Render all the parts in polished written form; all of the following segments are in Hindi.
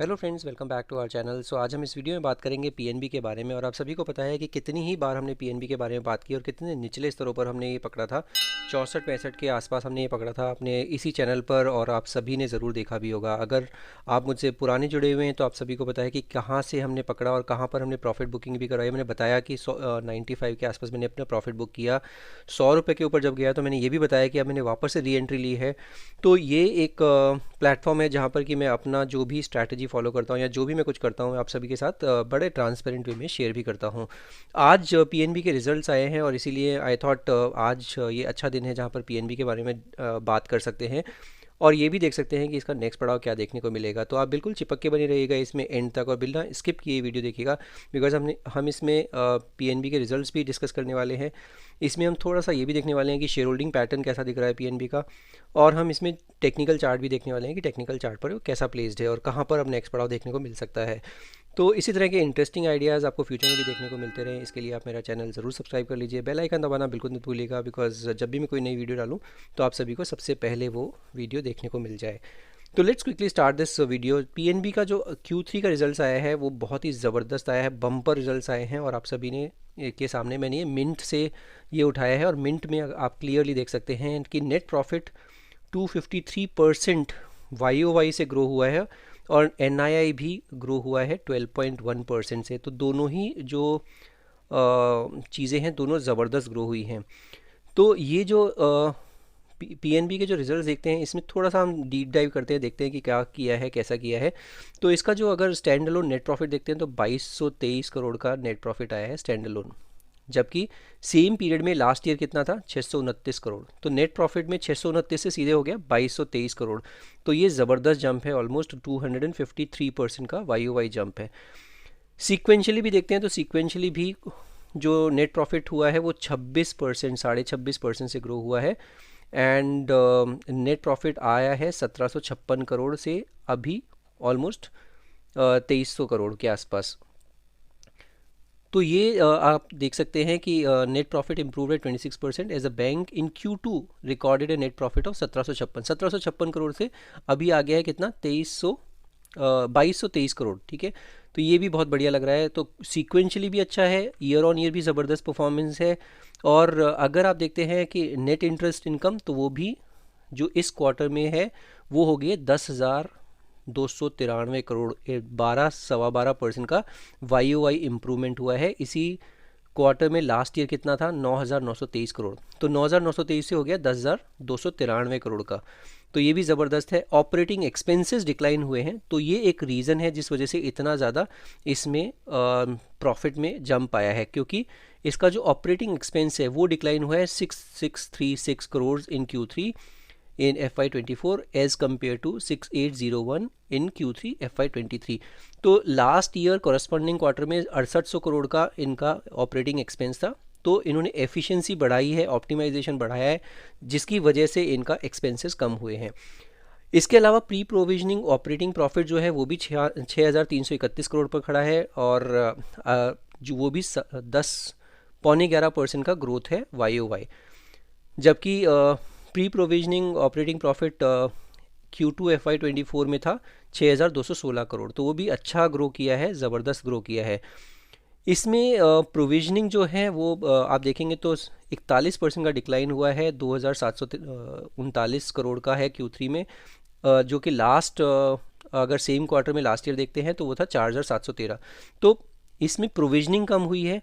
Hello friends, welcome back to our channel. आज हम इस वीडियो में बात करेंगे पीएनबी के बारे में। और आप सभी को पता है कि कितनी ही बार हमने पीएनबी के बारे में बात की और कितने निचले स्तरों पर हमने ये पकड़ा था। 64-65 के आसपास हमने ये पकड़ा था अपने इसी चैनल पर, और आप सभी ने ज़रूर देखा भी होगा। अगर आप मुझसे पुराने जुड़े हुए हैं तो आप सभी को पता है कि कहाँ से हमने पकड़ा और कहाँ पर हमने प्रॉफिट बुकिंग भी करवाई। मैंने बताया कि 95 के आसपास मैंने अपना प्रॉफिट बुक किया। 100 रुपये के ऊपर जब गया तो मैंने ये भी बताया कि अब मैंने वापस से री एंट्री ली है। तो ये एक प्लेटफॉर्म है जहाँ पर कि मैं अपना जो भी स्ट्रैटेजी फॉलो करता हूँ या जो भी मैं कुछ करता हूँ आप सभी के साथ बड़े ट्रांसपेरेंट वे में शेयर भी करता हूँ। आज पीएनबी के रिजल्ट्स आए हैं और इसीलिए आई थॉट आज ये अच्छा दिन है जहाँ पर पीएनबी के बारे में बात कर सकते हैं और ये भी देख सकते हैं कि इसका नेक्स्ट पड़ाव क्या देखने को मिलेगा। तो आप बिल्कुल चिपक के बने रहिएगा इसमें एंड तक और बिना स्किप किए वीडियो देखिएगा, बिकॉज हम इसमें पीएनबी के रिजल्ट्स भी डिस्कस करने वाले हैं। इसमें हम थोड़ा सा ये भी देखने वाले हैं कि शेयर होल्डिंग पैटर्न कैसा दिख रहा है पीएनबी का, और हम इसमें टेक्निकल चार्ट भी देखने वाले हैं कि टेक्निकल चार्ट पर वो कैसा प्लेस्ड है और कहाँ पर अब नेक्स्ट पड़ाव देखने को मिल सकता है। तो इसी तरह के इंटरेस्टिंग आइडियाज़ आपको फ्यूचर में भी देखने को मिलते रहें, इसके लिए आप मेरा चैनल ज़रूर सब्सक्राइब कर लीजिए। बेल आइकन दबाना बिल्कुल मत भूलिएगा, बिकॉज जब भी मैं कोई नई वीडियो डालूँ तो आप सभी को सबसे पहले वो वीडियो देखने को मिल जाए। तो let's quickly start this video. PNB का जो Q3 का रिजल्ट्स आया है वो बहुत ही ज़बरदस्त आया है, बम्पर रिजल्ट्स आए हैं। और आप सभी ने के सामने मैंने ये मिंट से ये उठाया है और मिंट में आप क्लियरली देख सकते हैं कि नेट प्रॉफिट 253% YOY से ग्रो हुआ है और NII भी ग्रो हुआ है 12.1% से। तो दोनों ही जो चीज़ें हैं दोनों ज़बरदस्त ग्रो हुई हैं। तो ये जो पीएनबी के जो रिजल्ट्स देखते हैं इसमें थोड़ा सा हम डीप डाइव करते हैं, देखते हैं कि क्या किया है, कैसा किया है। तो इसका जो अगर स्टैंड अलोन नेट प्रॉफिट देखते हैं तो 2223 करोड़ का नेट प्रॉफिट आया है स्टैंड अलोन, जबकि सेम पीरियड में लास्ट ईयर कितना था 629 करोड़। तो नेट प्रॉफिट में 629 से सीधे हो गया 2223 करोड़। तो ये ज़बरदस्त जंप है, ऑलमोस्ट 253% का YOY जंप है। सीक्वेंशली भी देखते हैं तो सीक्वेंशली भी जो नेट प्रॉफिट हुआ है वो 26%, 26.5% से ग्रो हुआ है। एंड नेट प्रॉफिट आया है 1756 करोड़ से अभी ऑलमोस्ट 2300 करोड़ के आसपास। तो ये आप देख सकते हैं कि नेट प्रॉफिट इम्प्रूव है 26% as a bank in Q2 recorded a net profit of 1756 crore से अभी आ गया है कितना 2223 करोड़। ठीक है, तो ये भी बहुत बढ़िया लग रहा है। तो सीक्वेंशली भी अच्छा है, ईयर ऑन ईयर भी ज़बरदस्त परफॉर्मेंस है। और अगर आप देखते हैं कि नेट इंटरेस्ट इनकम तो वो भी जो इस क्वार्टर में है वो हो गई 10,293 करोड़, 12.25% का YOY इम्प्रूवमेंट हुआ है। इसी क्वार्टर में लास्ट ईयर कितना था 9,923 करोड़, तो 9,923 से हो गया 10,293 करोड़ का। तो ये भी ज़बरदस्त है। ऑपरेटिंग एक्सपेंसेस डिक्लाइन हुए हैं, तो ये एक रीज़न है जिस वजह से इतना ज़्यादा इसमें प्रॉफिट में जंप आया है, क्योंकि इसका जो ऑपरेटिंग एक्सपेंस है वो डिक्लाइन हुआ है 6,636 crore in Q3 in FY24 as compared to 6,801 in Q3 FY23। तो लास्ट ईयर कॉरस्पॉन्डिंग क्वार्टर में 6800 करोड़ का इनका ऑपरेटिंग एक्सपेंस था। तो इन्होंने एफिशिएंसी बढ़ाई है, ऑप्टिमाइजेशन बढ़ाया है, जिसकी वजह से इनका एक्सपेंसेस कम हुए हैं। इसके अलावा प्री प्रोविजनिंग ऑपरेटिंग प्रॉफिट जो है वो भी 6,331 करोड़ पर खड़ा है, और जो वो भी 10.11% का ग्रोथ है YOY। जबकि pre provisioning operating profit Q2 FY24 में था 6,216 करोड़, तो वो भी अच्छा ग्रो किया है, ज़बरदस्त ग्रो किया है। इसमें प्रोविजनिंग जो है वो आप देखेंगे तो 41% का डिक्लाइन हुआ है, 2,739 करोड़ का है Q3 में, जो कि लास्ट अगर सेम क्वार्टर में लास्ट ईयर देखते हैं तो वो था 4,713। तो इसमें प्रोविजनिंग कम हुई है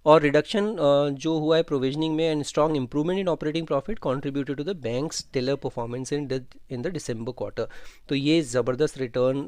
और रिडक्शन जो हुआ है प्रोविजनिंग में, and strong improvement in operating profit contributed to the bank's stellar performance in the December quarter. तो ये ज़बरदस्त रिटर्न,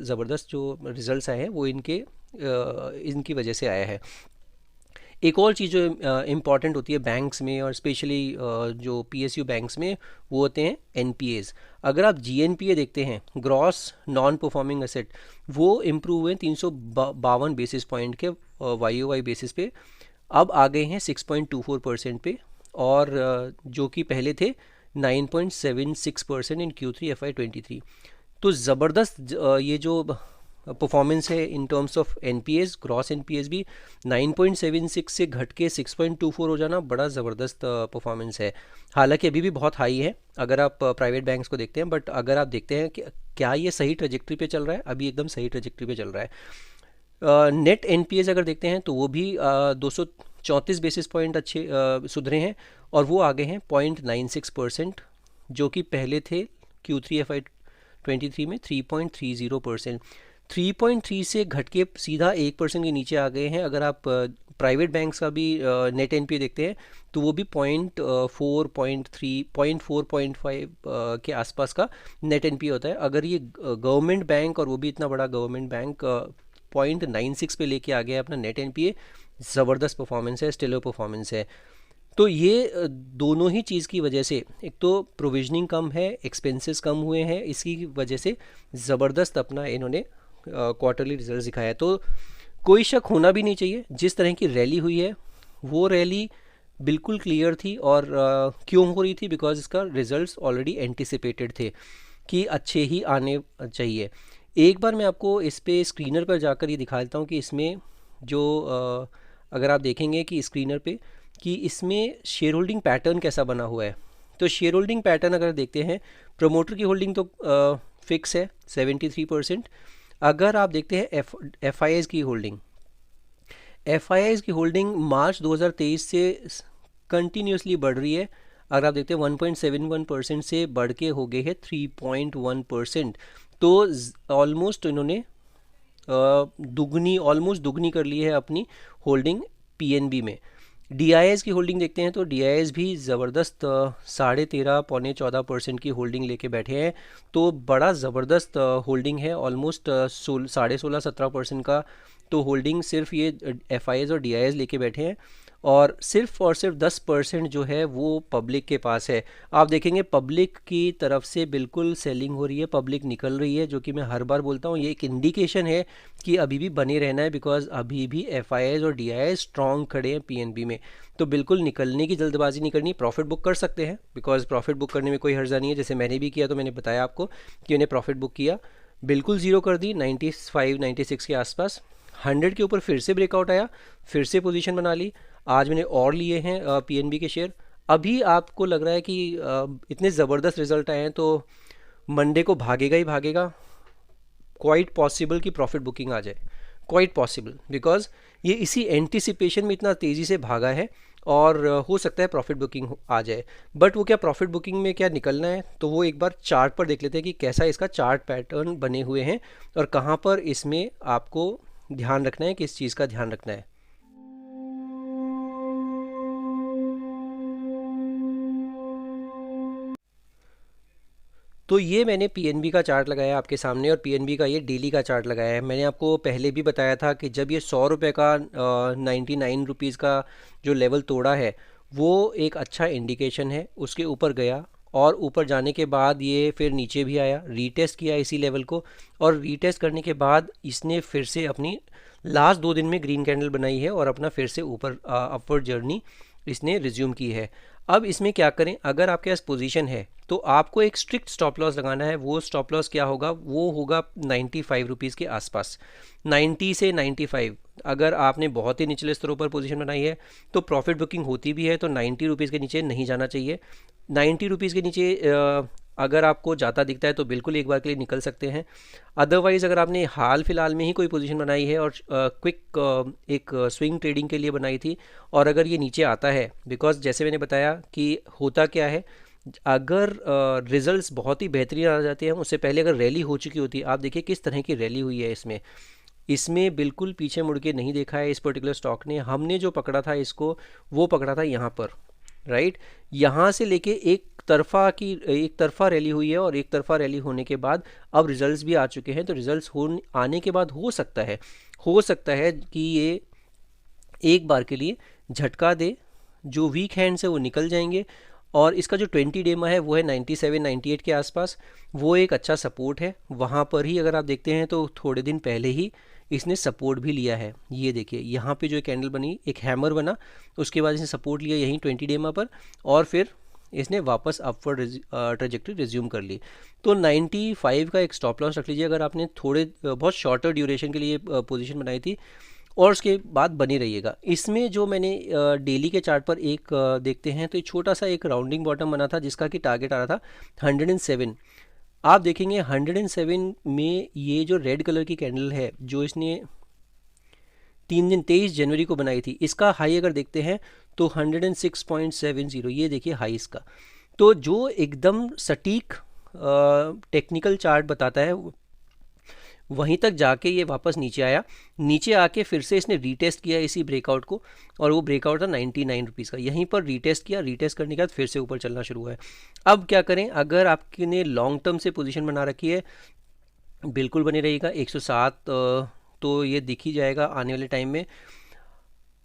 ज़बरदस्त जो रिजल्ट्स आए हैं वो इनकी वजह से आया है। एक और चीज़ जो इम्पॉर्टेंट होती है बैंक्स में और स्पेशली जो PSU बैंक्स में, वो होते हैं NPAs। अगर आप GNPA देखते हैं, ग्रॉस नॉन परफॉर्मिंग एसेट, वो इम्प्रूव हुए 352 बेसिस पॉइंट के YOY बेसिस पे, अब आ गए हैं 6.24% पे, और जो कि पहले थे 9.76% इन Q3 FY23। तो ज़बरदस्त ये जो परफॉर्मेंस है in terms of NPAs, gross NPAs भी 9.76 से घट के 6.24 हो जाना बड़ा ज़बरदस्त परफॉर्मेंस है। हालांकि अभी भी बहुत हाई है अगर आप प्राइवेट बैंक्स को देखते हैं, बट अगर आप देखते हैं कि क्या ये सही ट्रेजेक्ट्री पे चल रहा है? अभी एकदम सही ट्रेजेक्ट्री पे चल रहा है। नेट एनपीएस अगर देखते हैं तो वो भी 234 बेसिस पॉइंट अच्छे सुधरे हैं और वो आगे हैं 0.96%, जो कि पहले थे Q3 FY23 में 3.30%। 3.3 से घट के सीधा 1% के नीचे आ गए हैं। अगर आप प्राइवेट बैंक्स का भी नेट एनपीए देखते हैं तो वो भी 0.4, 0.3, 0.4, 0.5 के आसपास का नेट एनपीए होता है। अगर ये गवर्नमेंट बैंक, और वो भी इतना बड़ा गवर्नमेंट बैंक, 0.96 पे लेके आ गया है अपना नेट एनपीए, ज़बरदस्त परफॉर्मेंस है, स्टेलर परफॉर्मेंस है। तो ये दोनों ही चीज़ की वजह से, एक तो प्रोविजनिंग कम है, एक्सपेंसेस कम हुए हैं, इसकी वजह से ज़बरदस्त अपना इन्होंने क्वार्टरली रिजल्ट दिखाया है। तो कोई शक होना भी नहीं चाहिए, जिस तरह की रैली हुई है वो रैली बिल्कुल क्लियर थी। और क्यों हो रही थी? बिकॉज इसका रिजल्ट्स ऑलरेडी एंटिसिपेटेड थे कि अच्छे ही आने चाहिए। एक बार मैं आपको इस पे स्क्रीनर पर जाकर ये दिखा देता हूँ कि इसमें जो अगर आप देखेंगे कि स्क्रीनर पे कि इसमें शेयर होल्डिंग पैटर्न कैसा बना हुआ है। तो शेयर होल्डिंग पैटर्न अगर देखते हैं, प्रमोटर की होल्डिंग तो फिक्स है 73%। अगर आप देखते हैं FIIs की होल्डिंग, FIIs की होल्डिंग मार्च 2023 से कंटिन्यूसली बढ़ रही है। अगर आप देखते हैं 1.71% से बढ़ के हो गए हैं 3.1%। तो ऑलमोस्ट इन्होंने ऑलमोस्ट दुगनी कर ली है अपनी होल्डिंग PNB में। DIIs की होल्डिंग देखते हैं तो DIIs भी ज़बरदस्त 13.5 पौने 14% की होल्डिंग लेके बैठे हैं। तो बड़ा ज़बरदस्त होल्डिंग है, ऑलमोस्ट 16.5-17% का तो होल्डिंग सिर्फ ये FIIs और DIIs लेके बैठे हैं। और सिर्फ 10% जो है वो पब्लिक के पास है। आप देखेंगे पब्लिक की तरफ से बिल्कुल सेलिंग हो रही है, पब्लिक निकल रही है, जो कि मैं हर बार बोलता हूँ ये एक इंडिकेशन है कि अभी भी बने रहना है, बिकॉज अभी भी FIIs और DIIs स्ट्रॉन्ग खड़े हैं PNB में। तो बिल्कुल निकलने की जल्दबाजी नहीं करनी। प्रॉफिट बुक कर सकते हैं, बिकॉज प्रॉफिट बुक करने में कोई हर्जा नहीं है। जैसे मैंने भी किया, तो मैंने बताया आपको कि मैंने प्रॉफिट बुक किया, बिल्कुल ज़ीरो कर दी 95-96 के आसपास। 100 के ऊपर फिर से ब्रेकआउट आया, फिर से पोजीशन बना ली। आज मैंने और लिए हैं PNB के शेयर। अभी आपको लग रहा है कि इतने ज़बरदस्त रिजल्ट आए हैं तो मंडे को भागेगा ही भागेगा। क्वाइट पॉसिबल कि प्रॉफिट बुकिंग आ जाए, क्वाइट पॉसिबल, बिकॉज ये इसी एंटिसिपेशन में इतना तेज़ी से भागा है और हो सकता है प्रॉफिट बुकिंग आ जाए। बट वो क्या प्रॉफिट बुकिंग में क्या निकलना है, तो वो एक बार चार्ट पर देख लेते हैं कि कैसा इसका चार्ट पैटर्न बने हुए हैं और कहाँ पर इसमें आपको ध्यान रखना है, किस चीज़ का ध्यान रखना है। तो ये मैंने PNB का चार्ट लगाया आपके सामने, और PNB का ये डेली का चार्ट लगाया है। मैंने आपको पहले भी बताया था कि जब ये 100 रुपये का 99 रुपीज़ का जो लेवल तोड़ा है, वो एक अच्छा इंडिकेशन है। उसके ऊपर गया और ऊपर जाने के बाद ये फिर नीचे भी आया, रीटेस्ट किया इसी लेवल को, और रीटेस्ट करने के बाद इसने फिर से अपनी लास्ट 2 दिन में ग्रीन कैंडल बनाई है और अपना फिर से ऊपर अपवर्ड जर्नी इसने रिज्यूम की है। अब इसमें क्या करें, अगर आपके पास पोजीशन है तो आपको एक स्ट्रिक्ट स्टॉप लॉस लगाना है। वो स्टॉप लॉस क्या होगा? वो होगा 95 रुपीज़ के आसपास, 90 से 95। अगर आपने बहुत ही निचले स्तरों पर पोजीशन बनाई है तो प्रॉफिट बुकिंग होती भी है तो 90 रुपीज़ के नीचे नहीं जाना चाहिए। 90 रुपीज़ के नीचे अगर आपको जाता दिखता है तो बिल्कुल एक बार के लिए निकल सकते हैं। अदरवाइज़ अगर आपने हाल फिलहाल में ही कोई पोजीशन बनाई है और क्विक एक स्विंग ट्रेडिंग के लिए बनाई थी, और अगर ये नीचे आता है, बिकॉज जैसे मैंने बताया कि होता क्या है, अगर रिजल्ट्स बहुत ही बेहतरीन आ जाते हैं, उससे पहले अगर रैली हो चुकी होती है, आप देखिए किस तरह की रैली हुई है इसमें बिल्कुल पीछे मुड़ के नहीं देखा है इस पर्टिकुलर स्टॉक ने। हमने जो पकड़ा था इसको, वो पकड़ा था यहाँ पर, राइट। यहाँ से लेके एक तरफा रैली हुई है, और एक तरफा रैली होने के बाद अब रिजल्ट्स भी आ चुके हैं। तो रिजल्ट्स आने के बाद हो सकता है कि ये एक बार के लिए झटका दे, जो वीक हैंड से वो निकल जाएंगे। और इसका जो 20 डेमा है वो है 97-98 के आसपास, वो एक अच्छा सपोर्ट है। वहाँ पर ही अगर आप देखते हैं तो थोड़े दिन पहले ही इसने सपोर्ट भी लिया है। ये देखिए यहाँ पे जो कैंडल बनी, एक हैमर बना, उसके बाद इसने सपोर्ट लिया यहीं 20 डेमा पर, और फिर इसने वापस अपवर्ड ट्रेजेक्टरी रिज्यूम कर ली। तो 95 का एक स्टॉप लॉस रख लीजिए अगर आपने बहुत शॉर्टर ड्यूरेशन के लिए पोजीशन बनाई थी, और उसके बाद बने रहिएगा। इसमें जो मैंने डेली के चार्ट पर एक देखते हैं तो एक छोटा सा एक राउंडिंग बॉटम बना था जिसका कि टारगेट आ रहा था 107। आप देखेंगे 107 में ये जो रेड कलर की कैंडल है जो इसने 3 दिन 23 जनवरी को बनाई थी, इसका हाई अगर देखते हैं तो 106.70, ये देखिए हाई इसका। तो जो एकदम सटीक टेक्निकल चार्ट बताता है वहीं तक जाके ये वापस नीचे आया, नीचे आके फिर से इसने रीटेस्ट किया इसी ब्रेकआउट को, और वो ब्रेकआउट था 99 रुपीज़ का। यहीं पर रीटेस्ट किया, रीटेस्ट करने के बाद फिर से ऊपर चलना शुरू हुआ है। अब क्या करें, अगर आपने लॉन्ग टर्म से पोजीशन बना रखी है बिल्कुल बने रहिएगा। 107 तो ये दिख ही जाएगा आने वाले टाइम में।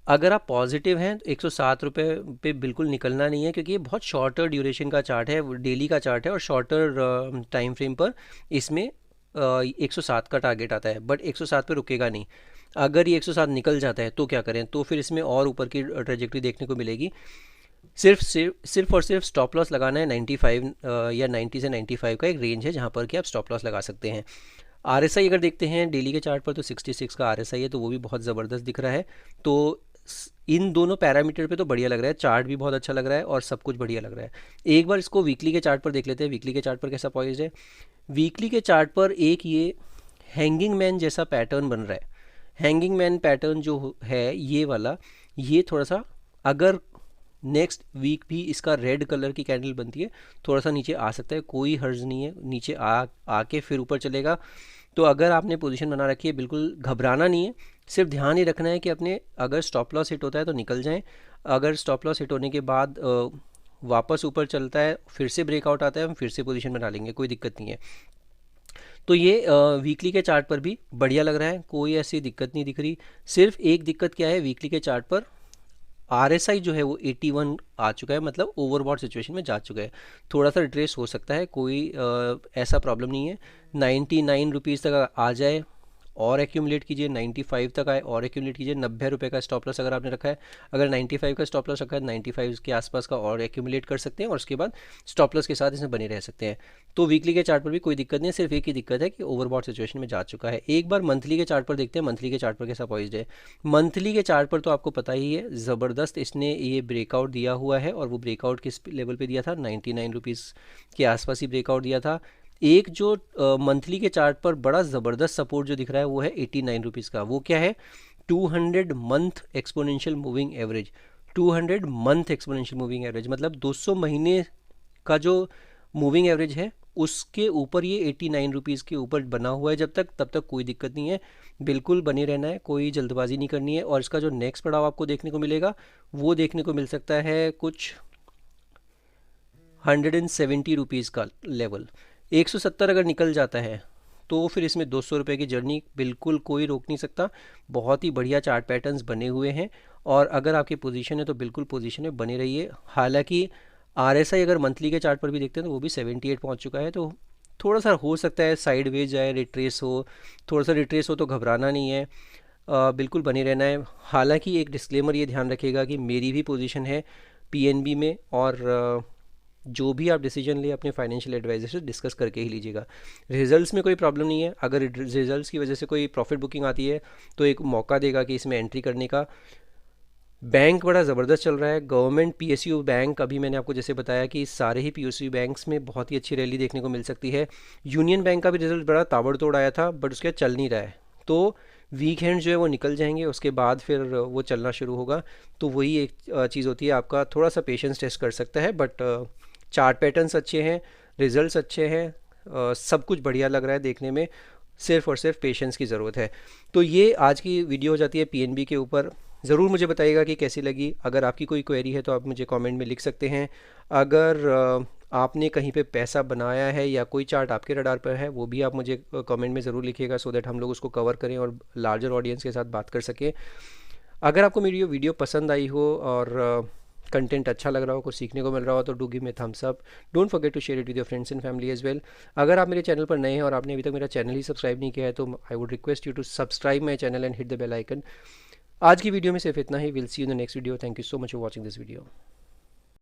अगर आप पॉजिटिव हैं तो 107 रुपये पे बिल्कुल निकलना नहीं है, क्योंकि ये बहुत शॉर्टर ड्यूरेशन का चार्ट है, डेली का चार्ट है, और शॉर्टर टाइम फ्रेम पर इसमें 107 का टारगेट आता है, बट 107 पे रुकेगा नहीं। अगर ये 107 निकल जाता है तो क्या करें, तो फिर इसमें और ऊपर की ट्रेजेक्टरी देखने को मिलेगी। सिर्फ और सिर्फ स्टॉप लॉस लगाना है 95 या 90 से 95 का एक रेंज है जहाँ पर कि आप स्टॉप लॉस लगा सकते हैं। RSI अगर देखते हैं डेली के चार्ट पर तो 66 का RSI है, तो वो भी बहुत ज़बरदस्त दिख रहा है। तो इन दोनों पैरामीटर पे तो बढ़िया लग रहा है, चार्ट भी बहुत अच्छा लग रहा है और सब कुछ बढ़िया लग रहा है। एक बार इसको वीकली के चार्ट पर देख लेते हैं, वीकली के चार्ट पर कैसा पॉइज्ड है। वीकली के चार्ट पर एक ये हैंगिंग मैन जैसा पैटर्न बन रहा है। हैंगिंग मैन पैटर्न जो है ये वाला, ये थोड़ा सा अगर नेक्स्ट वीक भी इसका रेड कलर की कैंडल बनती है, थोड़ा सा नीचे आ सकता है, कोई हर्ज नहीं है, नीचे आके फिर ऊपर चलेगा। तो अगर आपने पोजीशन बना रखी है बिल्कुल घबराना नहीं है, सिर्फ ध्यान ही रखना है कि अपने अगर स्टॉप लॉस हिट होता है तो निकल जाएं। अगर स्टॉप लॉस हिट होने के बाद वापस ऊपर चलता है, फिर से ब्रेकआउट आता है, हम फिर से पोजीशन बना लेंगे, कोई दिक्कत नहीं है। तो ये वीकली के चार्ट पर भी बढ़िया लग रहा है, कोई ऐसी दिक्कत नहीं दिख रही। सिर्फ एक दिक्कत क्या है, वीकली के चार्ट पर RSI जो है वो 81 आ चुका है, मतलब ओवरबॉट सिचुएशन में जा चुका है। थोड़ा सा रिट्रेस हो सकता है, कोई ऐसा प्रॉब्लम नहीं है। 99 रुपीज़ तक आ जाए और एक्यूमुलेट कीजिए, 95 तक आए और एक्यूमुलेट कीजिए। 90 रुपये का स्टॉप लॉस अगर आपने रखा है, अगर 95 का स्टॉप लॉस रखा है, 95 के आसपास का और एक्यूमुलेट कर सकते हैं और उसके बाद स्टॉप लॉस के साथ इसमें बने रह सकते हैं। तो वीकली के चार्ट पर भी कोई दिक्कत नहीं है, सिर्फ एक ही दिक्कत है कि ओवरबॉट सिचुएशन में जा चुका है। एक बार मंथली के चार्ट पर देखते हैं, मंथली के चार्ट पर कैसा पॉइज्ड है। मंथली के चार्ट पर तो आपको पता ही है, ज़बरदस्त इसने ये ब्रेकआउट दिया हुआ है, और वो ब्रेकआउट किस लेवल पे दिया था, 99 रुपीज़ के आसपास ही ब्रेकआउट दिया था। एक जो मंथली के चार्ट पर बड़ा ज़बरदस्त सपोर्ट जो दिख रहा है वो है 89 रुपीज़ का। वो क्या है, 200 month exponential moving average. 200 month exponential moving average मतलब 200 महीने का जो मूविंग एवरेज है उसके ऊपर ये 89 रुपीज़ के ऊपर बना हुआ है। जब तक तब तक कोई दिक्कत नहीं है, बिल्कुल बने रहना है, कोई जल्दबाजी नहीं करनी है। और इसका जो नेक्स्ट पड़ाव आपको देखने को मिलेगा वो देखने को मिल सकता है कुछ 170 रुपीज़ का लेवल। 170 अगर निकल जाता है तो फिर इसमें 200 रुपये की जर्नी बिल्कुल कोई रोक नहीं सकता। बहुत ही बढ़िया चार्ट पैटर्न्स बने हुए हैं, और अगर आपकी पोजीशन है तो बिल्कुल पोजीशन में बने रहिए। हालांकि RSI अगर मंथली के चार्ट पर भी देखते हैं तो वो भी 78 पहुंच चुका है, तो थोड़ा सा हो सकता है साइड वेज जाए, रिट्रेस हो, थोड़ा सा रिट्रेस हो तो घबराना नहीं है, बिल्कुल बने रहना है। हालांकि एक डिस्क्लेमर ये ध्यान रखिएगा कि मेरी भी पोजीशन है PNB में, और जो भी आप डिसीजन ले अपने फाइनेंशियल एडवाइजर से डिस्कस करके ही लीजिएगा। रिजल्ट्स में कोई प्रॉब्लम नहीं है, अगर रिजल्ट्स की वजह से कोई प्रॉफिट बुकिंग आती है तो एक मौका देगा कि इसमें एंट्री करने का। बैंक बड़ा ज़बरदस्त चल रहा है, गवर्नमेंट PSU बैंक, अभी मैंने आपको जैसे बताया कि सारे ही PSU बैंक्स में बहुत ही अच्छी रैली देखने को मिल सकती है। यूनियन बैंक का भी रिजल्ट बड़ा ताबड़तोड़ आया था, बट उसके बाद चल नहीं रहा है, तो वीक हैंड जो है वो निकल जाएंगे, उसके बाद फिर वो चलना शुरू होगा। तो वही एक चीज़ होती है, आपका थोड़ा सा पेशेंस टेस्ट कर सकता है, बट चार्ट पैटर्न्स अच्छे हैं, रिजल्ट्स अच्छे हैं, सब कुछ बढ़िया लग रहा है देखने में, सिर्फ और सिर्फ पेशेंस की ज़रूरत है। तो ये आज की वीडियो हो जाती है PNB के ऊपर। ज़रूर मुझे बताइएगा कि कैसी लगी। अगर आपकी कोई क्वेरी है तो आप मुझे कमेंट में लिख सकते हैं। अगर आपने कहीं पे पैसा बनाया है या कोई चार्ट आपके रडार पर है वो भी आप मुझे कमेंट में ज़रूर लिखिएगा, सो दैट हम लोग उसको कवर करें और लार्जर ऑडियंस के साथ बात कर सकें। अगर आपको मेरी वीडियो पसंद आई हो और कंटेंट अच्छा लग रहा हो, कुछ सीखने को मिल रहा हो, तो do give me thumbs up. Don't forget to share it with your friends and family as well. अगर आप मेरे चैनल पर नए हैं और आपने अभी तक मेरा चैनल ही सब्सक्राइब नहीं किया है तो I would request you to subscribe my channel and hit the bell icon. आज की वीडियो में सिर्फ इतना ही। Will see you in the next video. Thank you so much for watching this video.